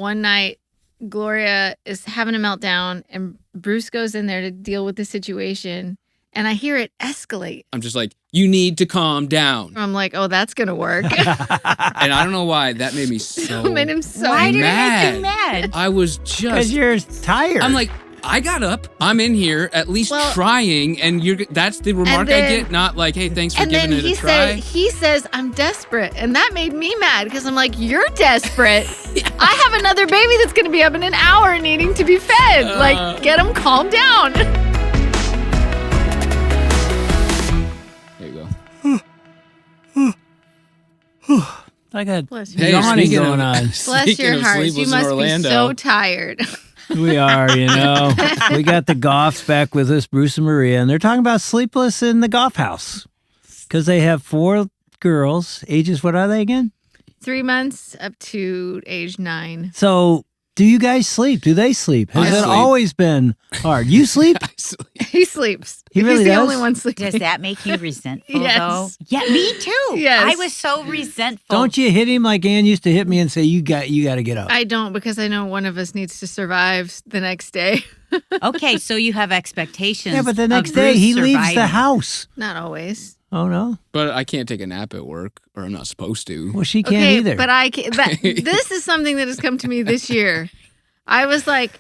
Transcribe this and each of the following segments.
one night Gloria is having a meltdown and Bruce goes in there to deal with the situation and I hear it escalate. I'm just like, you need to calm down. I'm like, oh, that's going to work. And I don't know why. That made me so It made him so Why did it mad. make you mad? I was just... Because you're tired. I'm like, I got up. I'm in here at least trying, and that's the remark I get, not like, hey, thanks for giving it a try. He says, I'm desperate. And that made me mad because I'm like, you're desperate. I have another baby that's going to be up in an hour needing to be fed. Like, get him calmed down. There you go. I got Hey, yawning going on. Bless your hearts. You must be so tired. We are, you know. We got the Goffs back with us, Bruce and Maria, and they're talking about sleepless in the Goff house because they have 4 girls. Ages, what are they again? 3 months up to age 9. So, do you guys sleep? Do they sleep? Has it sleep. always been hard? You sleep? I sleep. He sleeps. He really He's the does? only one sleeping. Does that make you resentful, Yes. though? Yeah, me too. Yes. I was so resentful. Don't you hit him like Ann used to hit me and say, you got to get up? I don't because I know one of us needs to survive the next day. Okay, so you have expectations. Yeah, but the of next day Bruce he leaves the surviving. house. Not always. Oh, no? But I can't take a nap at work, or I'm not supposed to. Well, she can't Okay, either. but I can, this is something that has come to me this year. I was like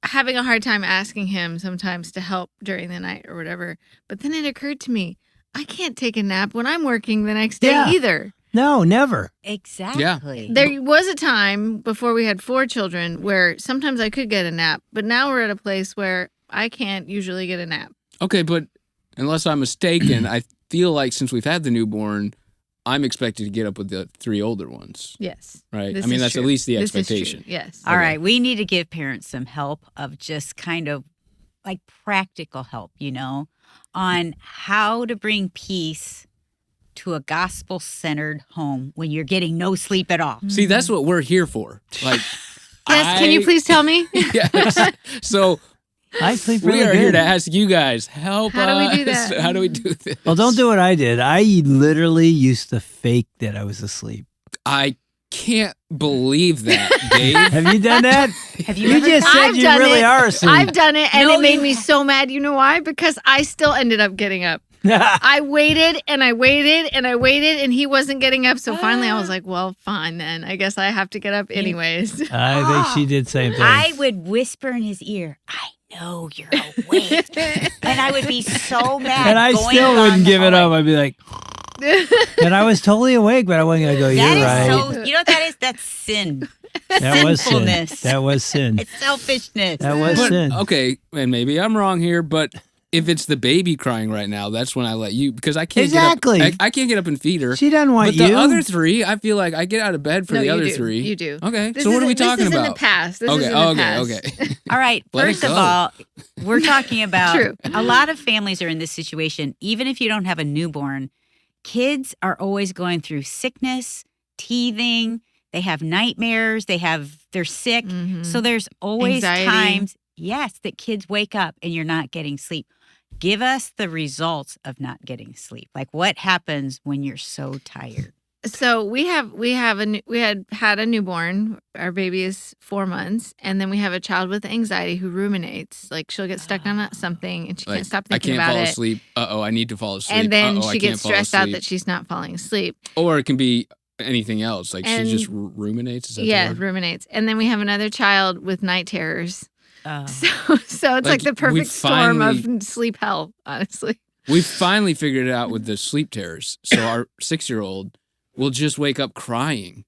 having a hard time asking him sometimes to help during the night or whatever. But then it occurred to me, I can't take a nap when I'm working the next day either. No, never. Exactly. There was a time before we had 4 children where sometimes I could get a nap, but now we're at a place where I can't usually get a nap. Okay, but unless I'm mistaken, I feel like since we've had the newborn, I'm expected to get up with the 3 older ones. Yes. Right? This I mean, is that's true. at least the This is true. expectation. Yes. All right, we need to give parents some help of just kind of like practical help, you know, on how to bring peace to a gospel-centered home when you're getting no sleep at all. See, that's what we're here for. Like, Yes, can you please tell me? Yes. So I sleep really we are good. here to ask you guys, help How do we us. do that? How do we do this? Well, don't do what I did. I literally used to fake that I was asleep. I can't believe that, Dave. Have you done that? Have you You ever just said I've you done really it. are asleep. I've done it, and No, it made you me so mad. You know why? Because I still ended up getting up. I waited and I waited and I waited, and he wasn't getting up. So finally, I was like, "Well, fine then. I guess I have to get up anyways." I think she did the same thing. I would whisper in his ear, I know you're awake. And I would be so mad. and I going still along wouldn't the give it hallway. up. I'd be like, and I was totally awake, but I wasn't going to go, you're That is right. so, you know what that is? That's sin. That was sin. sinfulness. That was sin. It's selfishness. That was But, sin. okay, and maybe I'm wrong here, but if it's the baby crying right now, that's when I let you, because I can't Exactly. get up. I can't get up and feed her. She doesn't want But you. the other 3, I feel like I get out of bed for No, the you other do. 3. You do. Okay, so what are we talking This is about? in the past. This okay, is in the past. okay. All right. Let it First of go. all, we're talking about True. a lot of families are in this situation. Even if you don't have a newborn, kids are always going through sickness, teething. They have nightmares. They're sick. Mhm. So there's always Anxiety. times, yes, that kids wake up and you're not getting sleep. Give us the results of not getting sleep. Like what happens when you're so tired? So we had a newborn. Our baby is 4 months, and then we have a child with anxiety who ruminates. Like she'll get stuck on something and she Like, can't stop I thinking can't about fall it. asleep. I need to fall asleep. And then Uh-oh, I she can't gets fall stressed out asleep. that she's not falling asleep. Or it can be anything else. Like And- she just ruminates. Is that the Yeah, word? ruminates. And then we have another child with night terrors. Oh. So it's like the we perfect storm finally- of sleep hell, honestly. We finally figured it out with the sleep terrors. So our 6-year-old will just wake up crying.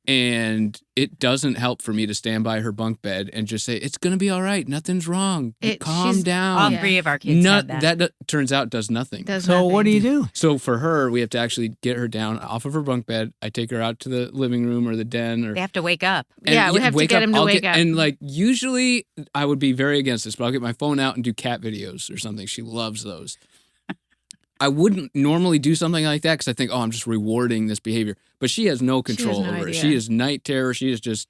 And it doesn't help for me to stand by her bunk bed and just say, it's going to be all right. Nothing's wrong. Calm she's- down. All Yeah. 3 of our kids have that. That turns out does nothing. Does So what do nothing. you do? So for her, we have to actually get her down off of her bunk bed. I take her out to the living room or the den, or They have to wake up. and Yeah, we have to wake get up. him to I'll wake get- up. And like usually, I would be very against this, but I'll get my phone out and do cat videos or something. She loves those. I wouldn't normally do something like that because I think, oh, I'm just rewarding this behavior. But she has no control no over it. idea. She is night terror. She is just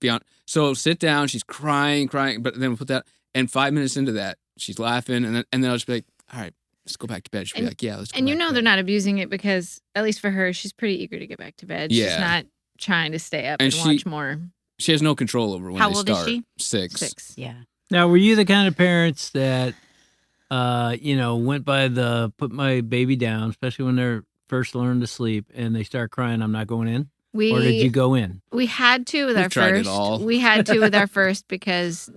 beyond. So sit down. She's crying. But then we'll put that. And 5 minutes into that, she's laughing. And then I'll just be like, all right, let's go back to bed. She'll be like, yeah, let's go And you back to know bed. they're not abusing it because, at least for her, she's pretty eager to get back to bed. She's Yeah. not trying to stay up And and she- watch more. She has no control over when How they old is start. she? 6. Yeah. Now, were you the kind of parents that, went by put my baby down, especially when they're first learning to sleep and they start crying, I'm not going in? Or did you go in? We had to with We've our tried it first. all. We had to with our first because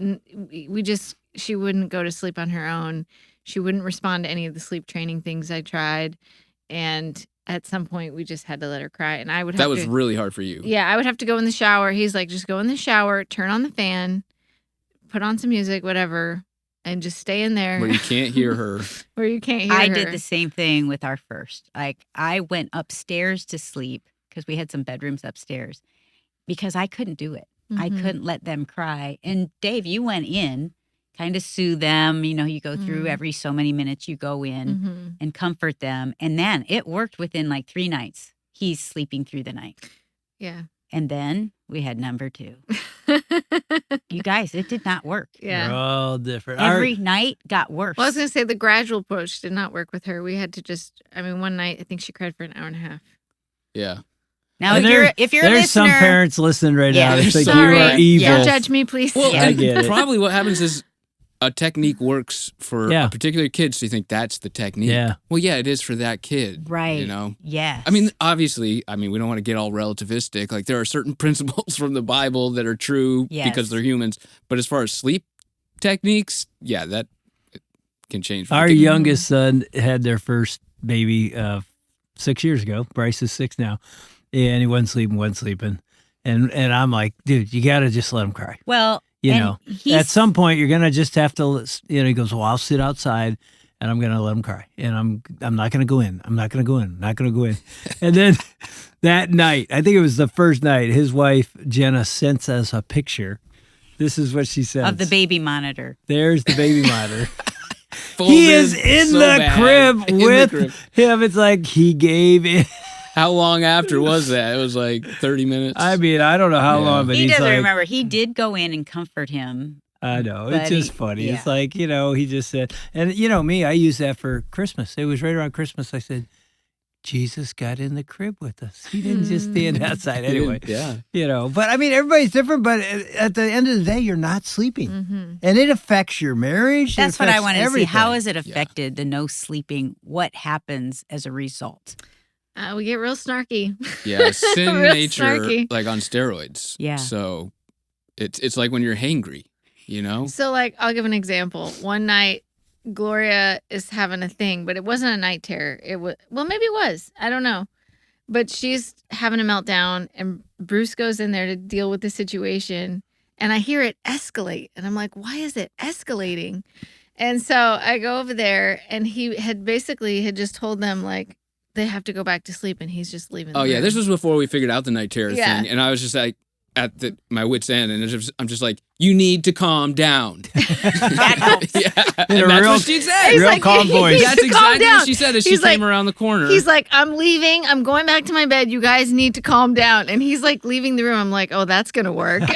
she wouldn't go to sleep on her own. She wouldn't respond to any of the sleep training things I tried. And at some point we just had to let her cry. And I would have That was really hard for you. Yeah, I would have to go in the shower. He's like, just go in the shower, turn on the fan, put on some music, whatever, and just stay in there. Where you can't hear her. Where you can't hear I her. did the same thing with our first. Like, I went upstairs to sleep because we had some bedrooms upstairs because I couldn't do it. I Mhm. couldn't let them cry. And Dave, you went in, kind of soothe them. You go through every so many minutes, you go in Mhm. and comfort them. And then it worked within like 3 nights. He's sleeping through the night. Yeah. And then we had number 2. You guys, it did not work. Yeah. They're all different. Every night got worse. Well, I was going to say the gradual approach did not work with her. We had to one night, I think she cried for an hour and a half. Yeah. Now, And if you're a there's listener, some parents listening right Yeah. now that think Sorry. you are evil. Don't judge me, please. Well, Yeah. I and get it. probably what happens is a technique works for Yeah. a particular kid, so you think that's the technique. Yeah. Well, yeah, it is for that kid. right? You know? Yes. I mean, obviously, we don't want to get all relativistic. Like, there are certain principles from the Bible that are true Yes. because they're humans. But as far as sleep techniques, yeah, that can change. for the Our kid. youngest son had their first baby 6 years ago. Bryce is 6 now. And he wasn't sleeping. And I'm like, dude, you got to just let him cry. well, You and know, he's- at some point you're going to just have to, he goes, well, I'll sit outside and I'm going to let him cry. And I'm not going to go in. I'm not going to go in. Not going to go in. And then that night, I think it was the first night, his wife, Jenna, sent us a picture. This is what she said. of the baby monitor. There's the baby monitor. Folded He is in so the bad. crib In the with crib. him. It's like he gave it. How long after was that? It was like 30 minutes. I mean, I don't know how Yeah. long, but He he's doesn't like, remember. He did go in and comfort him. I know. But It's just he- funny. yeah. It's like, he just said, and me, I use that for Christmas. It was right around Christmas. I said, Jesus got in the crib with us. He didn't just stand outside anyway. Yeah. But I mean, everybody's different, but at the end of the day, you're not sleeping. Mm-hmm. And it affects your marriage. That's what I want to see. How is has it affected the no sleeping? What happens as a result? We get real snarky. Yeah. Sin Real nature, snarky. like on steroids. Yeah. So it's like when you're hangry, you know? So, like, I'll give an example. One night, Gloria is having a thing, but it wasn't a night terror. It was, well, maybe it was. I don't know. But she's having a meltdown, and Bruce goes in there to deal with the situation, and I hear it escalate, and I'm like, why is it escalating? And so I go over there, and he had just told them, like, they have to go back to sleep, and he's just leaving. Oh, the yeah. room. This was before we figured out the night terror Yeah. thing. And I was just like, at my wit's end, and I'm just like, you need to calm down. That helps. Yeah. In a And that's real- what she said. Real like, calm he voice. needs That's to calm exactly down. what she said as she He's came like- around the corner. He's like, I'm leaving. I'm going back to my bed. You guys need to calm down. And he's like leaving the room. I'm like, oh, that's going to work. and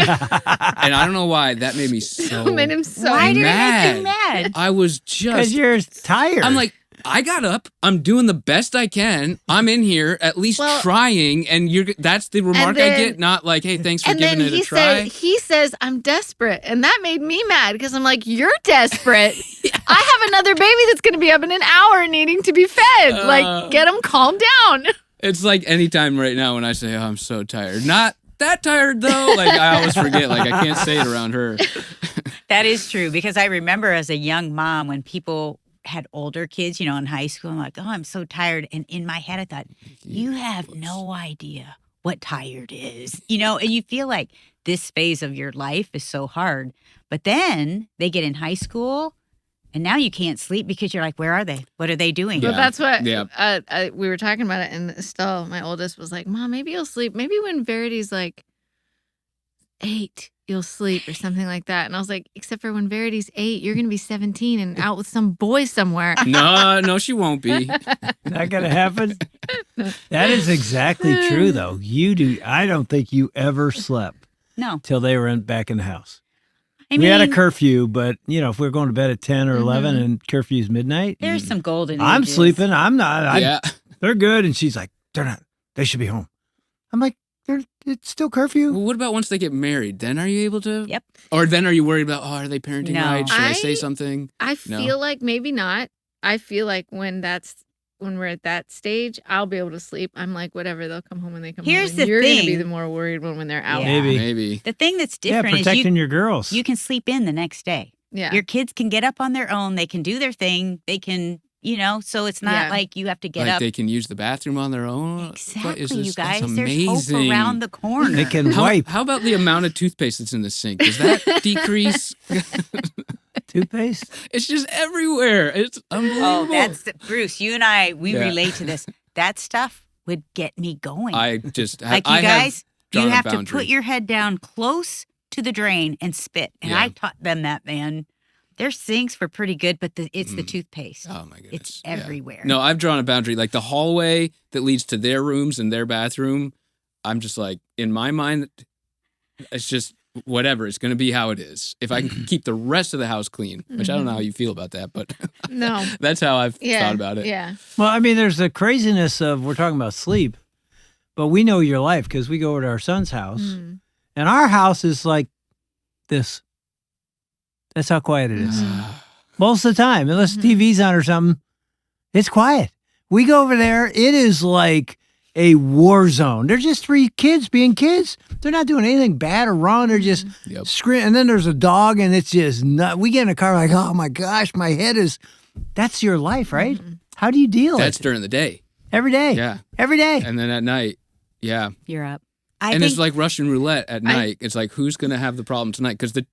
I don't know why that made me so Made him so Why did it make mad. you mad? I was Because just you're tired. I'm like, I got up. I'm doing the best I can. I'm in here at least Well, trying, and that's the remark then- I get. Not like, hey, thanks for And giving then it a he try. he says, I'm desperate. And that made me mad because I'm like, you're desperate. I have another baby that's going to be up in an hour needing to be fed. Like, get him calm down. It's like anytime right now when I say, oh, I'm so tired. Not that tired though. Like I always forget. Like I can't say it around her. That is true because I remember as a young mom when people had older kids, in high school, I'm like, oh, I'm so tired. And in my head, I thought, you have no idea what tired is, and you feel like this phase of your life is so hard. But then they get in high school and now you can't sleep because you're like, where are they? What are they doing? Yeah. But that's what Yeah. we were talking about it. And Estelle, my oldest, was like, Mom, maybe you'll sleep. Maybe when Verity's like 8, you'll sleep or something like that. And I was like, except for when Verity's 8, you're going to be 17 and out with some boy somewhere. No, she won't be. Not gonna happen. That is exactly true, though. I don't think you ever slept No. till they were back in the house. I We had a mean, curfew, but if we're going to bed at 10 or 11 and curfew's midnight, there's some golden I'm ages. sleeping. I'm not. Yeah. They're good, and she's like, they're not. They should be home. I'm like, it's still curfew. Well, what about once they get married? Then are you able to? Yep. Or then are you worried about, are they parenting No. right? Should I say something? I No. feel like maybe not. I feel like when we're at that stage, I'll be able to sleep. I'm like, whatever, they'll come home when they come Here's home. the You're going to be thing. the more worried one when they're out. Yeah. Maybe. The thing that's Yeah, different is protecting your girls. you can sleep in the next day. Yeah. Your kids can get up on their own. They can do their thing. They can, so it's not Yeah. like you have to get Like up. they can use the bathroom on their own. Exactly, What is you this? guys. That's There's amazing. hope around the corner. They can How, wipe how about the amount of toothpaste that's in the sink? Does that decrease? toothpaste. It's just everywhere. It's unbelievable. that's Bruce. You and I, we Yeah. relate to this. That stuff would get me going. I just like you I guys, drawn you a have to boundary. put your head down close to the drain and spit. And Yeah. I taught them that, man. Their sinks were pretty good, but it's the toothpaste. Oh my goodness. It's Yeah. everywhere. No, I've drawn a boundary. Like the hallway that leads to their rooms and their bathroom, I'm just like, in my mind, it's just whatever. It's going to be how it is. If I can keep the rest of the house clean, which I don't know how you feel about that, but No. that's how I've Yeah. thought about it. Yeah. Well, I mean, there's the craziness of we're talking about sleep, but we know your life because we go over to our son's house, Mm. and our house is like this. That's how quiet it is. Most of the time, unless TV's on or something, it's quiet. We go over there, it is like a war zone. They're just three kids being kids. They're not doing anything bad or wrong. They're just Yep. screaming. And then there's a dog, and it's just nut. We get in a car like, oh my gosh, my head is. That's your life, right? How do you deal That's with it? during the day. Every day. Yeah. Every day. And then at night, yeah. You're up. And it's like Russian roulette at night. It's like, who's going to have the problem tonight? Because the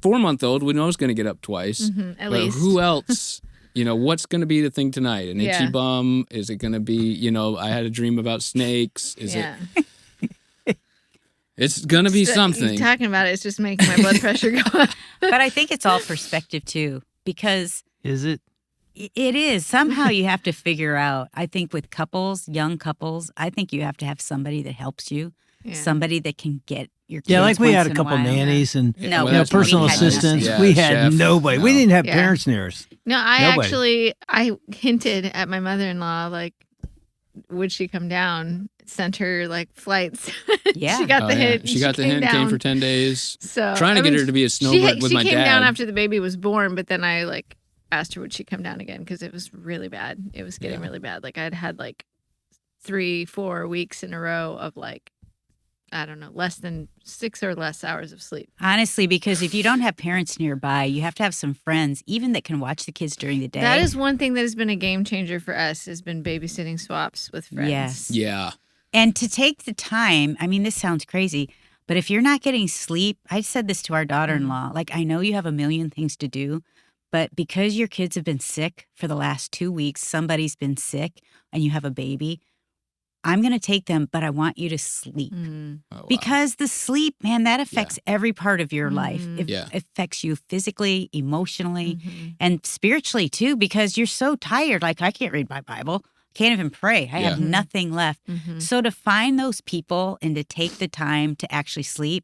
4-month-old, we know is going to get up twice. At But least. who else? What's going to be the thing tonight? An itchy Yeah. bum? Is it going to be, I had a dream about snakes? Is Yeah. it? It's going to be So, something. you talking about it's just making my blood pressure go up. But I think it's all perspective too, because Is it? it is. Somehow you have to figure out, I think with couples, young couples, I think you have to have somebody that helps you, Yeah. somebody that can get your kids Yeah, like we once had a in couple while. nannies and No, that's personal we had assistants. nothing. We Yeah, had chef. nobody. We No. didn't have Yeah. parents near us. No, I Nobody. actually hinted at my mother-in-law, like, would she come down? Sent her like flights. Yeah. She got the hint. She got the hint, came for 10 days. So Trying to get her to be a snowbird with she my came dad. down after the baby was born, but then I asked her would she come down again because it was really bad. It was getting really bad. Like I'd had 3-4 weeks in a row of I don't know, less than 6 or less hours of sleep. Honestly, because if you don't have parents nearby, you have to have some friends, even that can watch the kids during the day. That is one thing that has been a game changer for us has been babysitting swaps with friends. Yes. Yeah. And to take the time, I mean, this sounds crazy, but if you're not getting sleep, I said this to our daughter-in-law, I know you have a million things to do, but because your kids have been sick for the last 2 weeks, somebody's been sick and you have a baby, I'm going to take them, but I want you to sleep. Mm. Oh, wow. Because the sleep, man, that affects every part of your life. It Yeah. affects you physically, emotionally, Mhm. and spiritually too, because you're so tired. I can't read my Bible. Can't even pray. I have Yeah. nothing left. Mhm. So to find those people and to take the time to actually sleep,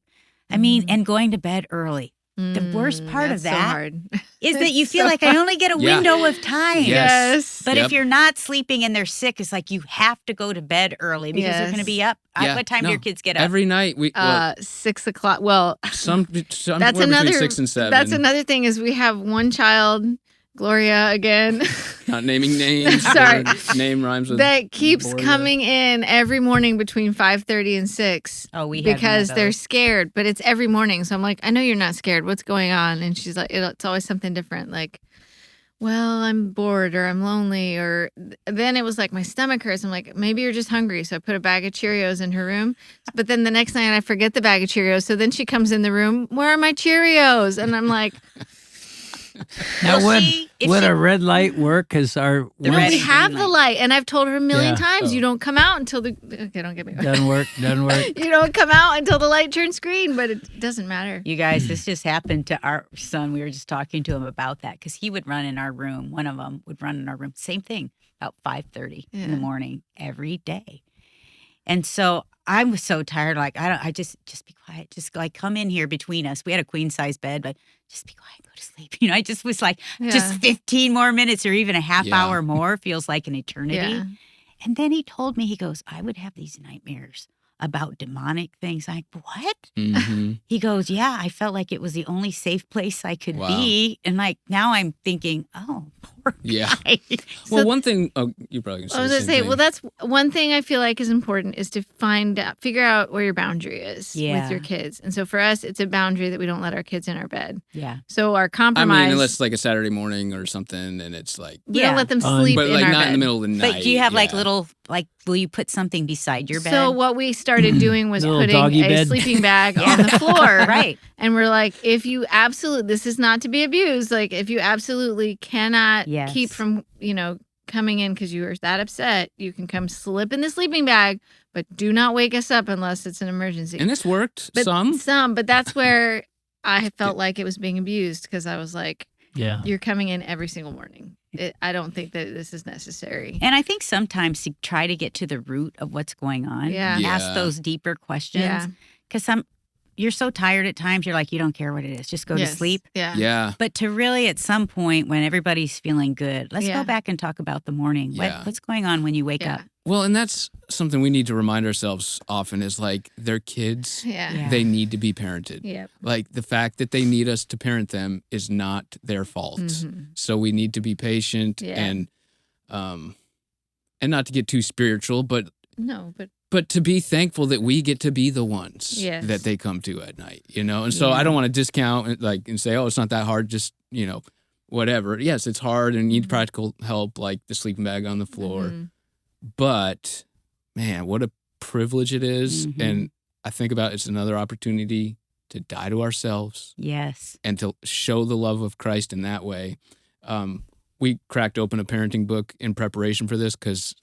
I mean, and going to bed early. The worst part of That's so that hard. is that you It's feel so like I only get a Yeah. window of time. Yes. But Yep. if you're not sleeping and they're sick, it's like you have to go to bed early because they're going to be up. Yeah. What time do No. your kids get up? Every night, 6 o'clock. Well, some that's between another 6 and 7. That's another thing is we have one child, Gloria again, Not naming names. Sorry. Her name rhymes with that keeps Gloria. coming in every morning between 5:30 and 6. Oh, we had one of because they're those. scared, but it's every morning. So I'm like, I know you're not scared. What's going on? And she's like, it's always something different. Like, well, I'm bored or I'm lonely. Or then it was like my stomach hurts. I'm like, maybe you're just hungry. So I put a bag of Cheerios in her room. But then the next night I forget the bag of Cheerios. So then she comes in the room, where are my Cheerios? And I'm like, Now, Well, would, see, if would she- a red light work? Because our The no, red we and have green the light. light. And I've told her a million Yeah. times, Oh. you don't come out until the, okay, don't get me doesn't work. Doesn't work. You don't come out until the light turns green, but it doesn't matter. You guys, this just happened to our son. We were just talking to him about that because he would run in our room. One of them would run in our room. Same thing, about 5:30 in the Yeah. morning every day. And so I was so tired. I just be quiet. Just come in here between us. We had a queen size bed, but just be quiet, go to sleep. I just was like, just Yeah. 15 more minutes or even a half Yeah. hour more feels like an eternity. Yeah. And then he told me, he goes, I would have these nightmares about demonic things. I'm like, what? Mm-hmm. He goes, yeah, I felt like it was the only safe place I could Wow. be. And like now I'm thinking, oh, poor Yeah. guy. Well, So- one thing. Oh, you're probably gonna say. I was the gonna same say, thing. well, that's one thing I feel like is important is to figure out where your boundary is Yeah. with your kids. And so for us, it's a boundary that we don't let our kids in our bed. Yeah. So our I compromise, mean, unless it's like a Saturday morning or something, and it's like, we Yeah. don't let them Fun. sleep but in like our not bed. in the middle of the night. But do you have like yeah. little, like, will you put something beside your bed? So what we started doing was Little putting doggy a bed. sleeping bag Yeah. on the floor. Right. And we're like, if you absolutely, this is not to be abused. Like, if you absolutely cannot Yes. keep from, coming in because you are that upset, you can come slip in the sleeping bag, but do not wake us up unless it's an emergency. And it's worked But some. but that's where I felt like it was being abused because I was like, Yeah. you're coming in every single morning. I don't think that this is necessary. And I think sometimes to try to get to the root of what's going on, Yeah. Yeah. ask those deeper questions. Yeah. Because you're so tired at times, you're like, you don't care what it is, just go to Yes. sleep. Yeah. Yeah. But to really, at some point, when everybody's feeling good, let's Yeah. go back and talk about the morning. Yeah. What's going on when you wake Yeah. up? Well, and that's something we need to remind ourselves often is like they're kids. Yeah. Yeah. They need to be parented. Yep. Like the fact that they need us to parent them is not their fault. Mhm. So we need to be patient Yeah. and not to get too spiritual, but No, but to be thankful that we get to be the ones Yes. that they come to at night, And so Yeah. I don't want to discount and say, oh, it's not that hard. Just, whatever. Yes, it's hard and you need Mhm. practical help, like the sleeping bag on the floor. Mhm. But man, what a privilege it is. Mhm. And I think about it's another opportunity to die to ourselves Yes. and to show the love of Christ in that way. We cracked open a parenting book in preparation for this because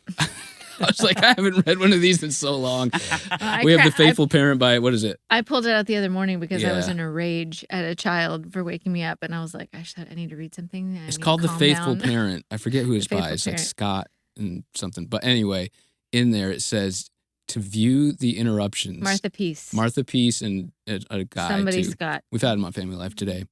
I was like, I haven't read one of these in so long. I We have cra- The Faithful Parent by, what is it? I pulled it out the other morning because I was Yeah. in a rage at a child for waking me up, and I was like, I need to read something. It's called The Faithful Parent. I forget who it's The by. Faithful It's like Parent. Scott and something. But anyway, in there it says to view the interruptions. Martha Peace. Martha Peace and a guy Somebody too. Scott. We've had him on Family Life Today.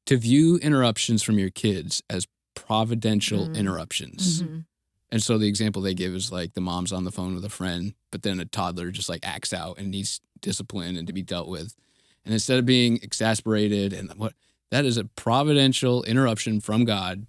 To view interruptions from your kids as providential Mm. interruptions. Mhm. And so the example they give is like the mom's on the phone with a friend, but then a toddler just like acts out and needs discipline and to be dealt with. And instead of being exasperated and that is a providential interruption from God.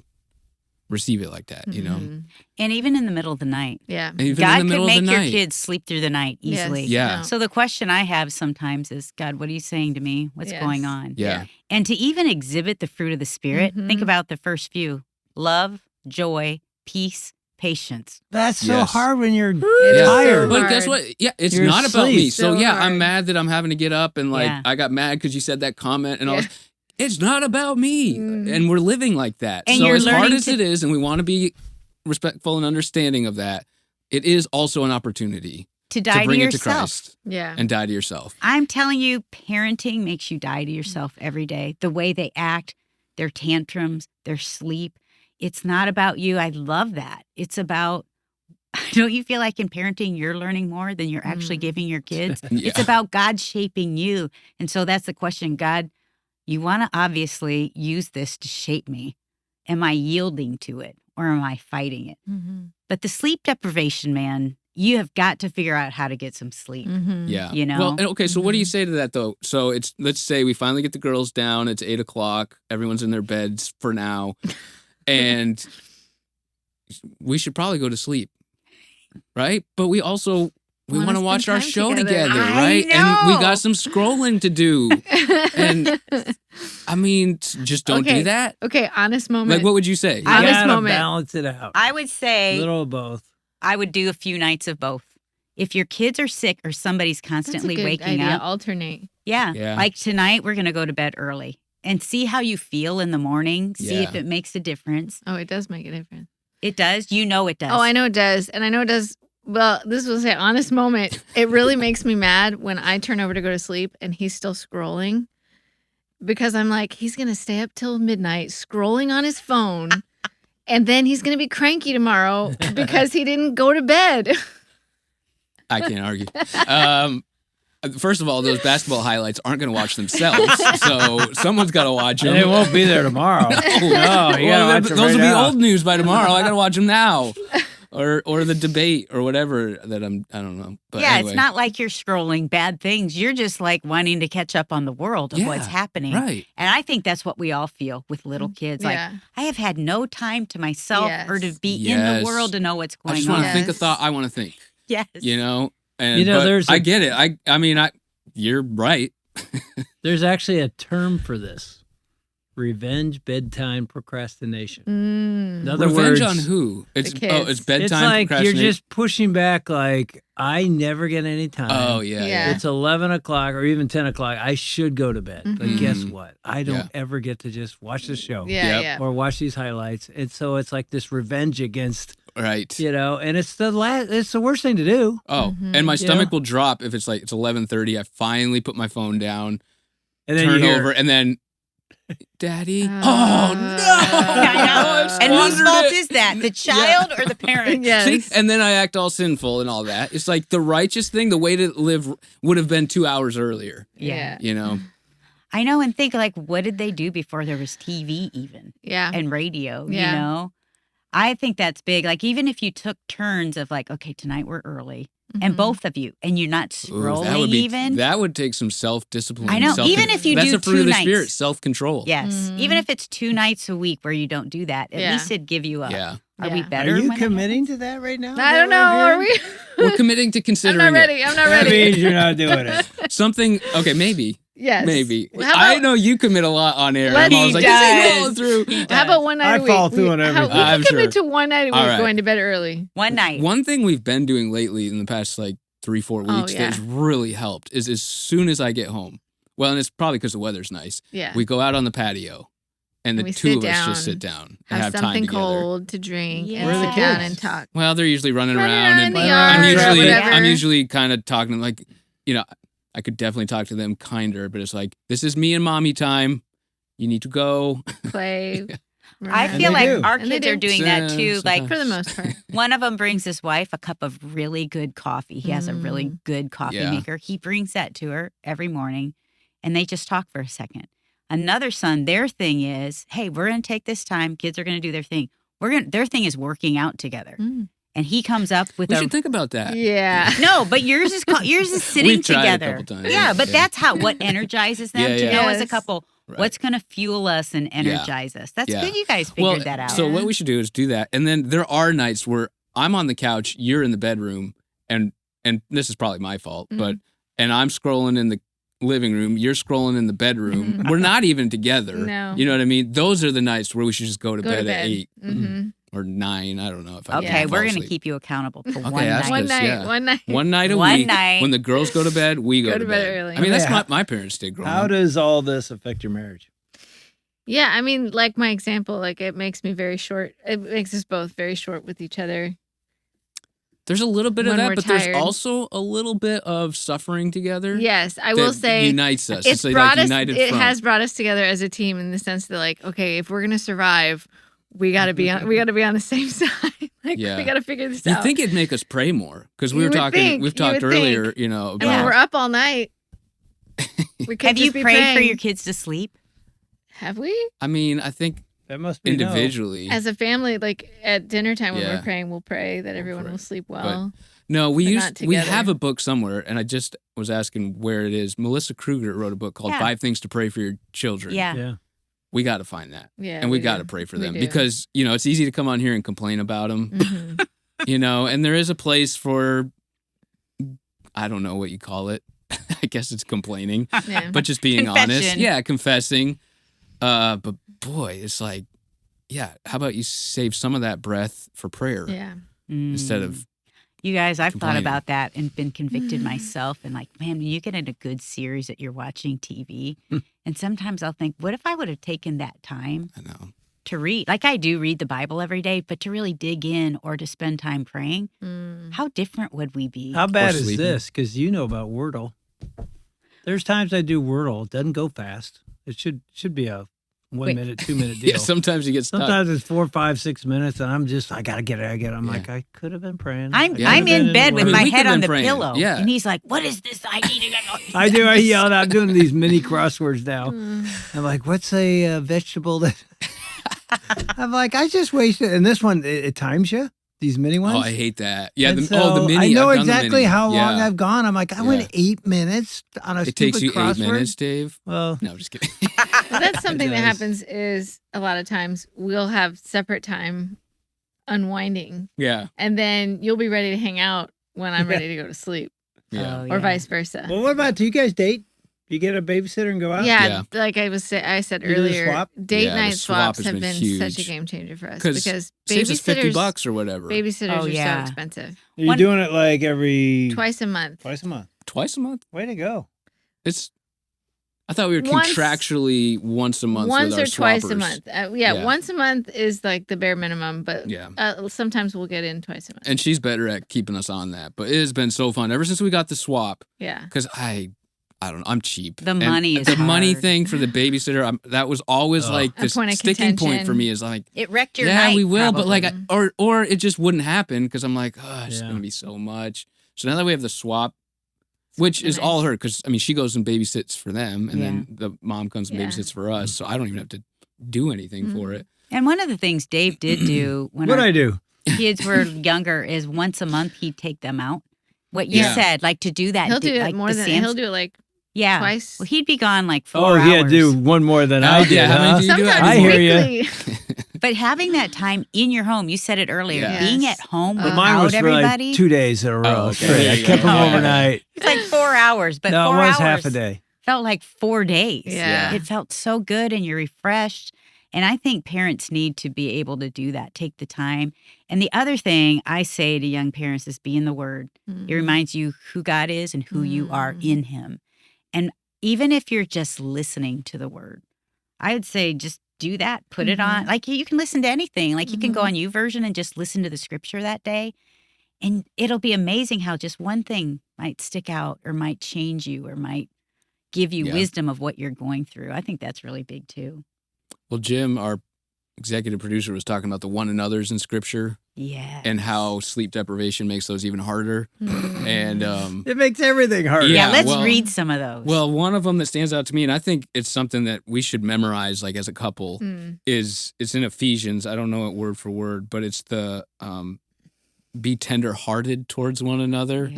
Receive it like that, Mhm. And even in the middle of the night, Yeah. And even God in the middle could of make the your night. kids sleep through the night Yes. easily. Yeah. No. So the question I have sometimes is, God, what are you saying to me? What's Yes. going on? Yeah. And to even exhibit the fruit of the Spirit, think Mhm. about the first few: love, joy, peace, patience. That's so Yes. hard when you're It's tired. so But hard. guess what? Yeah, it's You're not about me. asleep. So So yeah, hard. I'm mad that I'm having to get up and like Yeah. I got mad because you said that comment and I Yeah. was. It's not about me, Mm. and we're living like that. And so you're as hard learning as to- it is, and we want to be respectful and understanding of that, it is also an opportunity To die to bring to it to yourself. Christ Yeah. and die to yourself. I'm telling you, parenting makes you die to yourself every day. The way they act, their tantrums, their sleep. It's not about you. I love that. It's about, don't you feel like in parenting, you're learning more than you're actually giving your kids? Yeah. It's about God shaping you. And so that's the question. God, you want to obviously use this to shape me. Am I yielding to it or am I fighting it? Mhm. But the sleep deprivation, man, you have got to figure out how to get some sleep. Mhm. Yeah. You know? Well, and okay. So what do you Mhm. say to that though? So it's let's say we finally get the girls down. It's 8:00. Everyone's in their beds for now, and we should probably go to sleep, right? But we also we Wanna want to spend watch our time show together. together, I right? And we know. got some scrolling to do. And I mean, just don't Okay. do that. Okay, honest moment. Like, what would you say? You Honest gotta moment. balance it out. I would A say little of both. I would do a few nights of both. If your kids are sick or somebody's That's a constantly good waking idea. up, Alternate. yeah. Yeah. Like tonight, we're going to go to bed early and see how you feel in the morning. See if Yeah. it makes a difference. Oh, it does make a difference. It does. You know it does. Oh, I know it does. And I know it does. Well, this was an honest moment. It really makes me mad when I turn over to go to sleep and he's still scrolling because I'm like, he's going to stay up till midnight scrolling on his phone. And then he's going to be cranky tomorrow because he didn't go to bed. I can't argue. First of all, those basketball highlights aren't going to watch themselves, so someone's got to watch them. And it won't be there tomorrow. No, you gotta watch it those right will be now. old news by tomorrow. I got to watch them now. or the debate or whatever that I don't know. But yeah, anyway. it's not like you're scrolling bad things. You're just like wanting to catch up on the world of what's Yeah, happening. right. And I think that's what we all feel with little kids. Like, Yeah. I have had no time to myself or to Yes. be in the Yes. world to know what's I going just on. want to think a Yes. thought I want to think. Yes. You know, and You know, but there's I a- get it. I mean, you're right. There's actually a term for this. Revenge bedtime procrastination. In other Revenge words, on who? It's kids. it's bedtime it's like you're procrastination. just pushing back. Like I never get any time. Oh yeah, Yeah. It's 11 o'clock or even 10 o'clock. I should go to bed. But Mhm. guess what? I don't Yeah. ever get to just watch the show Yeah, Yep. yeah. or watch these highlights. And so it's like this revenge against, Right. and it's the worst thing to do. Oh, Mhm. and my Yeah. stomach will drop if it's like it's 11:30. I finally put my phone down, And then turn you hear, over, and then, Daddy. Uh, Oh no! I know. I And whose squandered fault it. is that? The child or the parent? Yes. See, and then I act all sinful and all that. It's like the righteous thing. The way to live would have been 2 hours earlier. Yeah. You know. I know, and think like, what did they do before there was TV even Yeah. and radio? Yeah. You know, I think that's big. Like even if you took turns of like, okay, tonight we're early, and Mhm. both of you, and you're not Ooh, scrolling even. That would take some self-discipline. I know, even if you that's do a fruit 2 of the nights. spirit, self-control. Yes, Mhm. even if it's 2 nights a week where you don't do that, at Yeah. least it'd give you a. Yeah. Are we Yeah. better? are you when it committing happens? to that right now? I don't know. Are we? We're committing to I'm considering not ready. I'm not That ready. means you're not doing it. it. Something. Okay, maybe. Yes. Maybe. How about, I know you commit a lot on air. Let's- I'm always like, He is he does. following through? He how does. about one night I a week? follow through on everything. We I'm can commit sure. to one night a week All right. going to bed early. One night. One thing we've been doing lately in the past like 3-4 Oh, weeks yeah. that's really helped is as soon as I get home. Well, and it's probably because the weather's nice. Yeah. We go out on the patio, and the And we two sit of us just down, sit down and have have time something together. cold to drink Yeah. and Where are sit the down kids? and talk. Well, they're usually running Running around, around and in the I'm yard I'm or usually whatever. I'm usually kind of talking like, I could definitely talk to them kinder, but it's like, this is me and mommy time. You need to go. Play. I run. feel they like do. our And they kids are do. doing that too. Sometimes. Like for the most part. one of them brings his wife a cup of really good coffee. He has a really good coffee Yeah. maker. He brings that to her every morning and they just talk for a second. Another son, their thing is, hey, we're going to take this time. Kids are going to do their thing. Their thing is working out together. Mm. And he comes up with We a should think about that. Yeah. no, but yours is sitting We've tried a together. couple times. Yeah, but Yeah. that's what energizes them Yeah, to yeah. know as a Yes. couple Right. what's going to fuel us and energize us. That's Yeah. good. You guys figured that out. So what we should do is do that, and then there are nights where I'm on the couch, you're in the bedroom, and this is probably my fault, but and I'm scrolling in the living room, you're scrolling in the bedroom. We're not even together. No. You know what I mean? Those are the nights where we should just go to Go bed to bed. at 8 Mm-hmm. or 9. I don't know if I okay, can fall we're going to asleep. keep you accountable for Okay, one that's night. One night. yeah. One night. One night a One week. night. When the girls go to bed, we go to bed early. I mean, that's Okay, what my parents did growing How up. does all this affect your marriage? Yeah, I mean, like my example, like it makes me very short. It makes us both very short with each other. There's a little bit of When that, we're but tired. there's also a little bit of suffering together. Yes, I will that say unites us. it's like brought us. united It front. has brought us together as a team in the sense that, like, okay, if we're gonna survive, we gotta be on. We gotta be on the same side. Like, Yeah. we gotta figure this You out. think it'd make us pray more because we You were would talking. think, We've you talked would earlier, think. you know, I about mean, we're up all night. We could Have you just be prayed for praying. your kids to sleep? Have we, I mean, I think That must be individually. as a family, like at dinner time when Yeah. we're praying, we'll pray that everyone pray. will sleep well. No, we But used not we together. have a book somewhere, and I just was asking where it is. Melissa Kruger wrote a book called Yeah. 5 Things to Pray for Your Children. Yeah. Yeah. We got to find that, Yeah, and we do. got to pray for We them do. because it's easy to come on here and complain about them, Mhm. and there is a place for, I don't know what you call it. I guess it's complaining, Yeah. but just being honest. Confession. Yeah, confessing. But boy, it's like, yeah, how about you save some of that breath for prayer Yeah. instead of You guys, I've thought complaining. about that and been convicted Mm. myself. And like, man, when you get in a good series that you're watching TV, and sometimes I'll think, what if I would have taken that time I know. to read? Like I do read the Bible every day, but to really dig in or to spend time praying, Mm. how different would we be? How bad is sleeping. this? Because you know about Wordle. There's times I do Wordle. It doesn't go fast. It should be a 1 Wait. minute, 2 minute deal. Yeah, sometimes you get stuck. Sometimes it's 4, 5, 6 minutes, and I gotta get it. I'm Yeah. like, I could have been praying. I'm I could Yeah. I'm have been in bed with Wordle. my We head could've on been the praying. pillow. Yeah. And he's like, what is this? I need to go. I do. I yell out. I'm doing these mini crosswords now. Mm. I'm like, what's a vegetable that? I'm like, I just wasted. And this one, it times you. these mini ones. Oh, I hate that. Yeah. And The so mini. I know I've done the exactly mini. how long Yeah. I've gone. I'm like, I went 8 minutes on a It stupid takes you crossword. 8 minutes, Dave. Well, No, I'm just kidding. Well, that's something that does. happens is a lot of times we'll have separate time unwinding, Yeah. and then you'll be ready to hang out when I'm ready to go to sleep, Yeah. Oh, or vice versa. well, what about, do you guys date? Do you get a babysitter and go out? Yeah, like I said You do the earlier, swap? date Yeah, the night swap swaps has have been been such a huge. game changer for us Because because saves us babysitters $50 or whatever. babysitters Oh, are yeah. so expensive. Are you One- doing it like every Twice a month. twice a month? Twice a month. Way to go. I thought we were Once- contractually once a month Once with our or twice a swappers. month. Yeah. Once a month is like the bare minimum, but Yeah. sometimes we'll get in twice a month. And she's better at keeping us on that. But it has been so fun ever since we got the swap. Yeah. Because I don't know, I'm cheap. The And money is the money hard. thing for the babysitter. That was always like A this point of sticking point contention. for me. Is like, It wrecked your yeah, night. we will, but probably. like, or it just wouldn't happen because I'm like, oh, it's Yeah. gonna be so much. So now that we have the swap, which Nice. is all her, because I mean, she goes and babysits for them, and Yeah. then the mom comes and Yeah. babysits for us. So I don't even have to do anything for Mhm. it. And one of the things Dave did do when What'd our I do? kids were younger is once a month he'd take them out. What you Yeah. said, like to do that. He'll do it like more the than Sam's- he'll do it like yeah. twice. Well, he'd be gone like 4 Oh, hours. he had to do one more than I Oh, did. yeah, how many huh? do you do? Sometimes I hear ya. weekly. But having that time in your home, you said it earlier, Yeah. being Yes. at home But without Mine was for everybody. like 2 days in a row Oh, okay. straight. There I you kept go. them Yeah. overnight. It's like 4 hours, but No, 4 it was hours half a day. felt like 4 days. Yeah. It felt so good and you're refreshed. And I think parents need to be able to do that, take the time. And the other thing I say to young parents is be in the Word. It reminds you who God is and who you are in Him. And even if you're just listening to the Word, I would say just do that. Put it on. Like you can listen to anything. Like you can go on YouVersion and just listen to the scripture that day. And it'll be amazing how just one thing might stick out or might change you or might give you Yeah. wisdom of what you're going through. I think that's really big too. Well, Jim, our executive producer, was talking about the one another's in Scripture Yeah. and how sleep deprivation makes those even harder. And It makes everything harder. Yeah, Yeah, let's well- read some of those. well, one of them that stands out to me, and I think it's something that we should memorize, like as a couple, is it's in Ephesians. I don't know it word for word, but it's the be tender-hearted towards one another,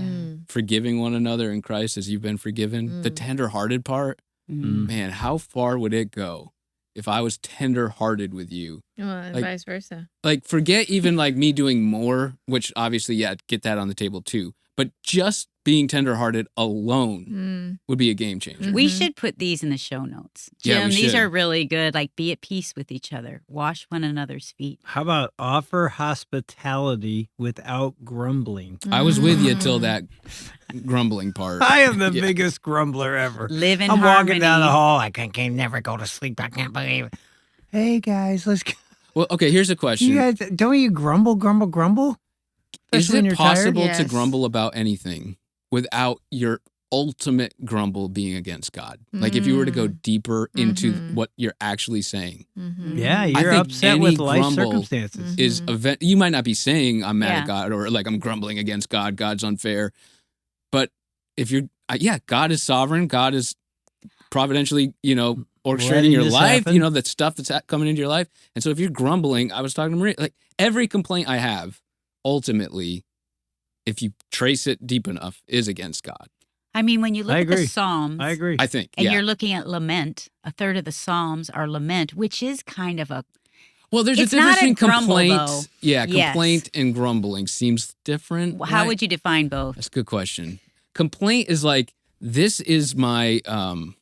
forgiving one another in Christ as you've been forgiven. The tender-hearted part, Mhm. man, how far would it go if I was tender-hearted with you? Well, and Like- vice versa. Like, forget even like me doing more, which obviously, yeah, get that on the table too. But just being tenderhearted alone would be a game changer. We should put these in the show notes. Yeah, Jim, we these should. are really good. Like, be at peace with each other. Wash one another's feet. How about offer hospitality without grumbling? I was with you till that grumbling part. I am the Yeah. biggest grumbler ever. Live in I'm harmony. walking down the hall. I can never go to sleep. I can't believe it. Hey guys, let's go. Well, okay, here's a question. You guys, don't you grumble? Is Especially when it you're tired? possible to Yes. grumble about anything without your ultimate grumble being against God? Like if you were to go deeper into what you're actually saying, Yeah, you're think upset any with life grumble circumstances. is you might not be saying I'm mad Yeah. at God or like I'm grumbling against God, God's unfair. But if you're God is sovereign, God is providentially, orchestrating Letting your this life, happen. that stuff that's coming into your life. And so if you're grumbling, I was talking to Maria, like every complaint I have, ultimately, if you trace it deep enough, is against God. I mean, when you look I at the agree. Psalms, I agree. I think. and yeah. you're looking at lament, a third of the Psalms are lament, which is kind of a Well, there's It's a difference not a between grumble, complaint. though. Yeah, Yes. complaint and grumbling seems different. how right? would you define both? That's a good question. Complaint is like, this is my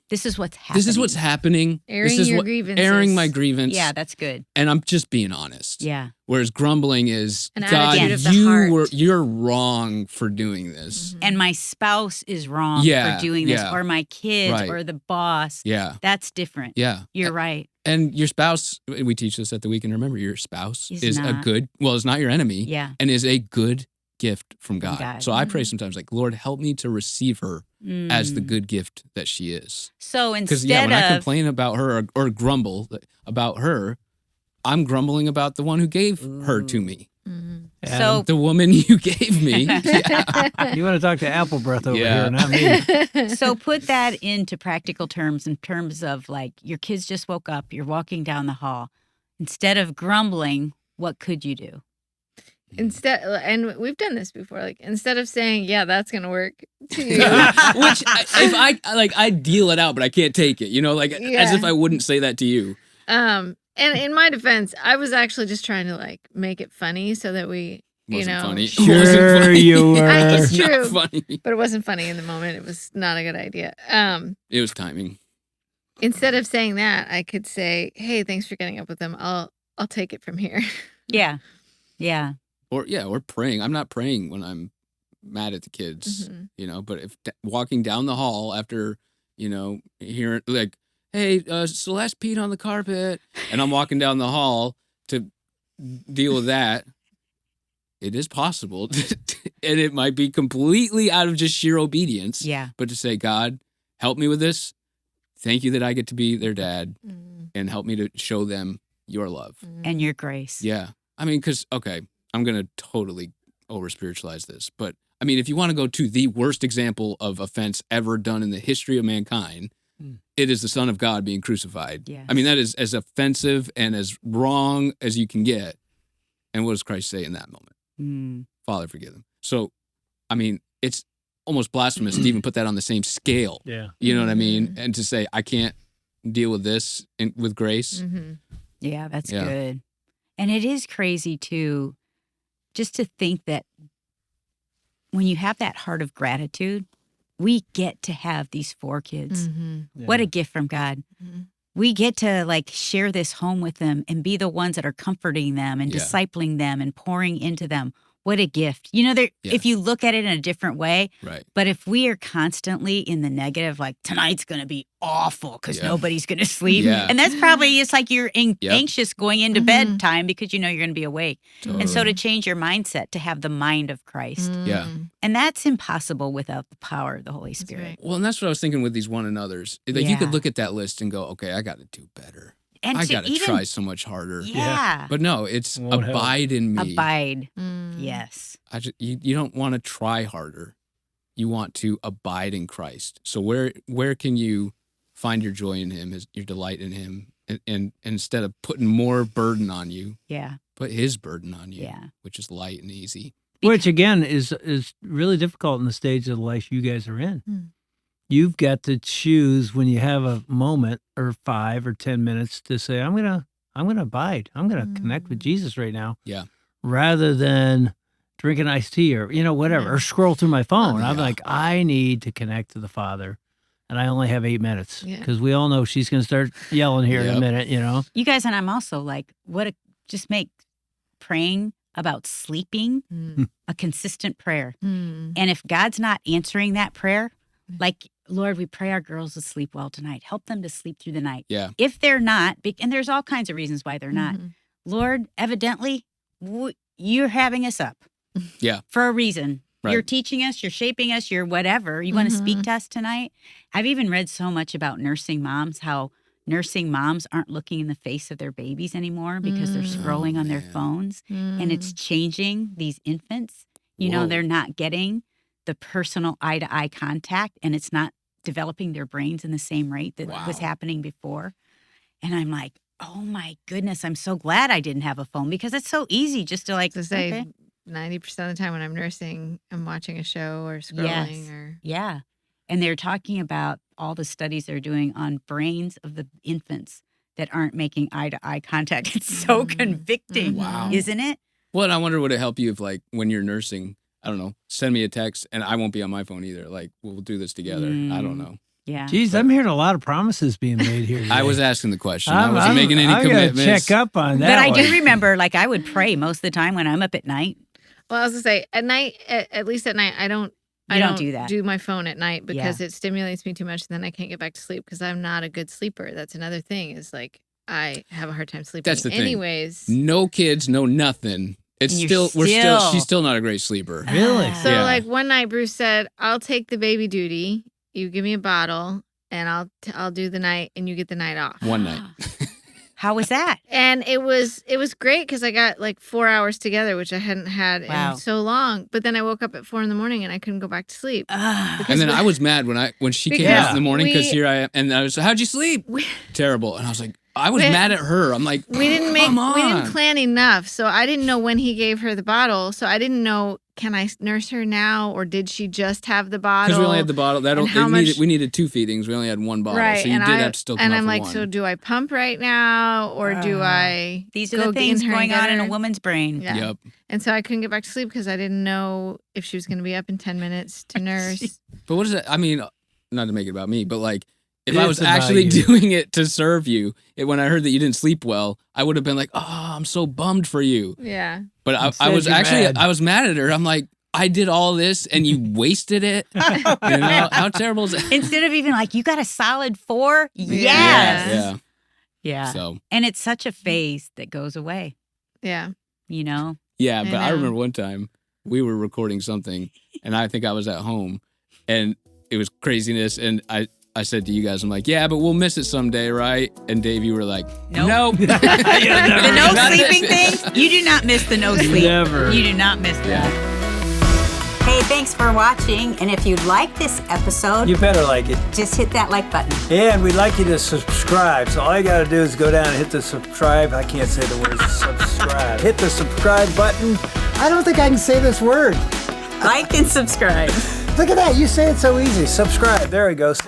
This is what's happening. this is what's happening. Airing this is your what grievances. airing my grievance. Yeah, that's good. And I'm just being honest. Yeah. Whereas grumbling is, An God, attitude of the heart. you're wrong for doing this. And my spouse is wrong Yeah, for doing this, yeah. or my kids, Right. or the boss. Yeah, That's different. yeah. You're right. And your spouse, we teach this at the weekend. Remember, your spouse Is is not. is not your enemy. Yeah. And is a good gift from God. God. So I pray sometimes, like, Lord, help me to receive her as the good gift that she is. So Because instead when I of complain about her or grumble about her, I'm grumbling about the one who gave her to me, so the woman you gave me. Yeah. You want to talk to Apple Breath over Yeah. here, not me. so put that into practical terms, in terms of like your kids just woke up, you're walking down the hall. Instead of grumbling, what could you do? and we've done this before, like instead of saying, yeah, that's going to work to you. Which if I deal it out, but I can't take it, like as Yeah. if I wouldn't say that to you. And in my defense, I was actually just trying to like make it funny so that we, Wasn't funny. Sure, Wasn't funny. you were. It's It's not true. funny. But it wasn't funny in the moment. It was not a good idea. It was timing. Instead of saying that, I could say, hey, thanks for getting up with them. I'll take it from here. Yeah. Yeah. Or praying. I'm not praying when I'm mad at the kids, Mhm. but if walking down the hall after, hearing like, hey, Celeste peed on the carpet, and I'm walking down the hall to deal with that, it is possible. And it might be completely out of just sheer obedience. Yeah. But to say, God, help me with this. Thank you that I get to be their dad, Mm, and help me to show them your love. mm. And your grace. Yeah. I mean, because, okay, I'm going to totally over spiritualize this. But I mean, if you want to go to the worst example of offense ever done in the history of mankind, it is the Son of God being crucified. Yes. I mean, that is as offensive and as wrong as you can get. And what does Christ say in that moment? Mm. Father, forgive them. So, I mean, it's almost blasphemous to even put that on the same scale. Yeah. You know what I mean? And to say, I can't deal with this with grace. Mhm. Yeah, that's Yeah. good. And it is crazy too, just to think that when you have that heart of gratitude, we get to have these 4 kids. Mhm. What a gift from God. Mhm. We get to like share this home with them and be the ones that are comforting them and Yeah. discipling them and pouring into them. What a gift. Yeah. If you look at it in a different way, Right. but if we are constantly in the negative, like tonight's going to be awful because Yeah. nobody's going to sleep. Yeah. And that's probably, it's like you're Yep. anxious going into Mhm. bedtime because you know you're going to be awake. And so to Totally. change your mindset, to have the mind of Christ. Yeah. Mm. And that's impossible without the power of the Holy That's Spirit. right. Well, and that's what I was thinking with these one anoters. Like, you could Yeah. look at that list and go, okay, I got to do better. And I to got to even- try so much harder. Yeah. But no, it's Won't help. abide in me. Abide. Mm. Yes. You don't want to try harder. You want to abide in Christ. So where can you find your joy in him, your delight in him, and instead of putting more burden on you, Yeah. put his burden on you, Yeah. which is light and easy. Which again is really difficult in the stage of life you guys are in. Hmm. You've got to choose when you have a moment or 5 or 10 minutes to say, I'm gonna abide. I'm gonna connect with Jesus right now. Yeah. Rather than drink an iced tea or whatever, Yeah. or scroll through my phone. I'm Yeah. like, I need to connect to the Father, and I only have 8 minutes Yeah. because we all know she's gonna start yelling here in a Yep. minute. You guys, and I'm also like, just make praying about sleeping Mm. a consistent prayer. Mm. And if God's not answering that prayer, like, Lord, we pray our girls to sleep well tonight. Help them to sleep through the night. Yeah. If they're not, and there's all kinds of reasons why they're not, Mhm. Lord, evidently, you're having us up. Yeah. For a reason. You're Right. teaching us, you're shaping us, you're whatever. You want to speak to us tonight? I've even read so much about nursing moms, how nursing moms aren't looking in the face of their babies anymore because they're scrolling on their man. phones. And it's changing these infants. Whoa. They're not getting the personal eye-to-eye contact, and it's not developing their brains in the same rate that was Wow. happening before. And I'm like, oh my goodness, I'm so glad I didn't have a phone because it's so easy just to like, To say okay. 90% of the time when I'm nursing, I'm watching a show or scrolling Yes. or Yeah. And they're talking about all the studies they're doing on brains of the infants that aren't making eye-to-eye contact. It's so Mhm. convicting, Wow. isn't it? Well, and I wonder, would it help you if, like, when you're nursing, I don't know, send me a text, and I won't be on my phone either. Like, we'll do this together. I don't know. Yeah. Geez, I'm hearing a lot of promises being made here. I today. was asking the question. I wasn't making any I gotta commitments. check up on that. But I one. do remember, like, I would pray most of the time when I'm up at night. well, I was gonna say at night, at least at night, I don't do that. do my phone at night because it stimulates me too much. And then I can't get back to sleep because I'm not a good sleeper. That's another thing. Is like I have a hard time sleeping. That's the thing. Anyways. No kids, no nothing. It's And still, you're she's still not a great sleeper. Really? So Yeah. like one night, Bruce said, "I'll take the baby duty. You give me a bottle, and I'll do the night, and you get the night off." One night. How was that? And it was great because I got like 4 hours together, which I hadn't had Wow. in so long. But then I woke up at 4 a.m. and I couldn't go back to sleep. Ah. And then I was mad when she came Because out in the morning because we- here I am. And I was, how'd you sleep? We- Terrible. And I was like, I was mad at her. I'm like, we didn't plan enough, so I didn't know when he gave her the bottle. So I didn't know, can I nurse her now, or did she just have the bottle? Because we only had the bottle. We needed 2 feedings. We only had 1 bottle, right? So you did have to still come and out I'm for like, 1. so do I pump right now, or do I? These are the things going on in a woman's brain. Yeah. Yep. And so I couldn't get back to sleep because I didn't know if she was going to be up in 10 minutes to nurse. But what is it? I mean, not to make it about me, but like, if It I is was about actually you. doing it to serve you, when I heard that you didn't sleep well, I would have been like, oh, I'm so bummed for you. Yeah. But I Instead, was you're actually, mad. I was mad at her. I'm like, I did all this and you wasted it. You know, how terrible is that? Instead of even like, you got a solid 4? Yes. Yeah. Yeah. So, And it's such a phase that goes away, Yeah. you know? yeah, I but I know. remember one time we were recording something and I think I was at home and it was craziness. And I said to you guys, I'm like, yeah, but we'll miss it someday, right? And Dave, you were like, Nope. nope. The no Not sleeping this. thing, you do not miss the no sleep. Never. You do not miss that. Hey, thanks for watching. And if you like this episode, You better like it. just hit that like button. And we'd like you to subscribe. So all you got to do is go down and hit the subscribe. I can't say the word subscribe. Hit the subscribe button. I don't think I can say this word. Like and subscribe. Look at that. You say it so easy. Subscribe. There it goes.